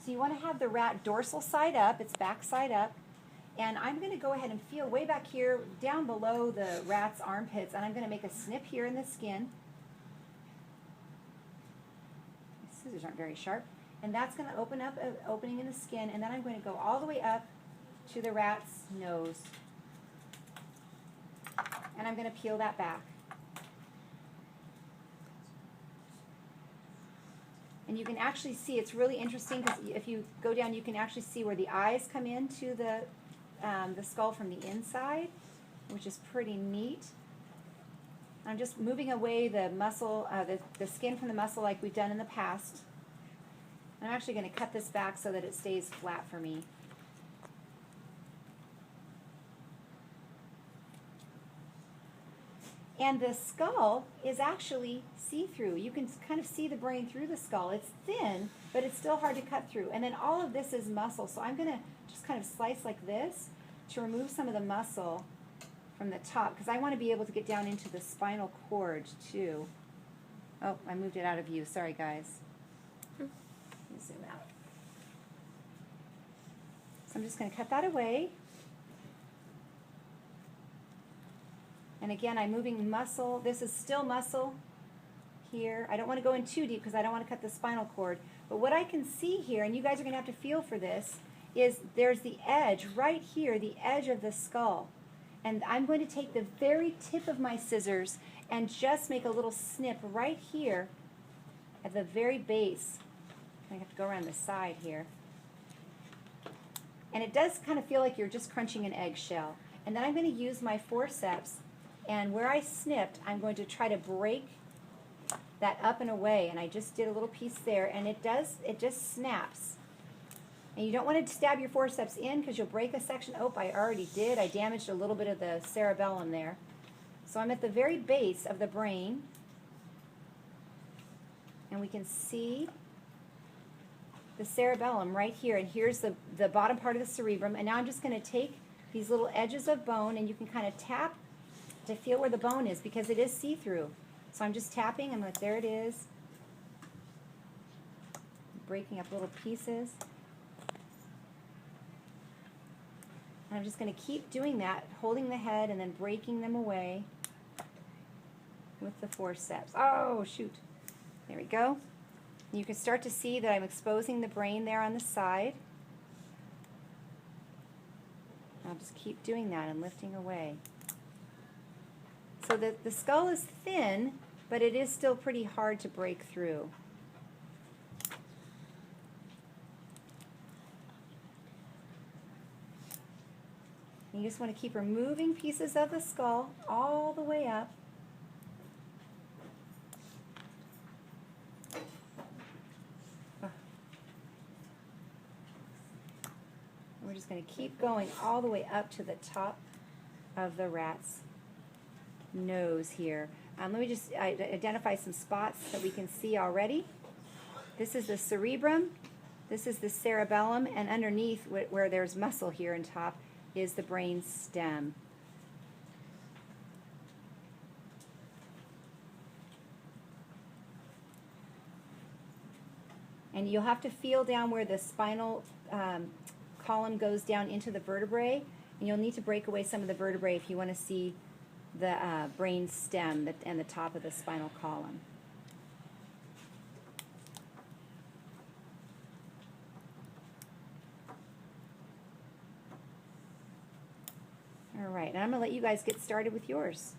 So you want to have the rat dorsal side up, its back side up. And I'm going to go ahead and feel way back here, down below the rat's armpits, and I'm going to make a snip here in the skin. My scissors aren't very sharp. And that's going to open up an opening in the skin, and then I'm going to go all the way up to the rat's nose. And I'm going to peel that back. And you can actually see, it's really interesting because if you go down, you can actually see where the eyes come into the skull from the inside, which is pretty neat. I'm just moving away the muscle, the skin from the muscle like we've done in the past. I'm actually going to cut this back so that it stays flat for me. And the skull is actually see-through. You can kind of see the brain through the skull. It's thin, but it's still hard to cut through. And then all of this is muscle. So I'm going to just kind of slice like this to remove some of the muscle from the top, because I want to be able to get down into the spinal cord too. Oh, I moved it out of view. Sorry, guys. Let me zoom out. So I'm just going to cut that away. And again, I'm moving muscle. This is still muscle here. I don't want to go in too deep because I don't want to cut the spinal cord. But what I can see here, and you guys are going to have to feel for this, is there's the edge right here, the edge of the skull. And I'm going to take the very tip of my scissors and just make a little snip right here at the very base. I have to go around the side here. And it does kind of feel like you're just crunching an eggshell. And then I'm going to use my forceps, and where I snipped, I'm going to try to break that up and away. And I just did a little piece there, and it just snaps. And you don't want to stab your forceps in because you'll break a section. Oh, I already did. I damaged a little bit of the cerebellum there. So I'm at the very base of the brain, and we can see the cerebellum right here. And here's the bottom part of the cerebrum. And now I'm just going to take these little edges of bone, and you can kind of tap to feel where the bone is because it is see-through. So I'm just tapping, and like, there it is. Breaking up little pieces. And I'm just going to keep doing that, holding the head and then breaking them away with the forceps. Oh, shoot. There we go. You can start to see that I'm exposing the brain there on the side. I'll just keep doing that and lifting away. So the skull is thin, but it is still pretty hard to break through. You just want to keep removing pieces of the skull all the way up. We're just going to keep going all the way up to the top of the rat's nose here. Let me just identify some spots that we can see already. This is the cerebrum, this is the cerebellum, and underneath where there's muscle here on top is the brain stem. And you'll have to feel down where the spinal column goes down into the vertebrae, and you'll need to break away some of the vertebrae if you want to see the brain stem and the top of the spinal column. All right, and I'm going to let you guys get started with yours.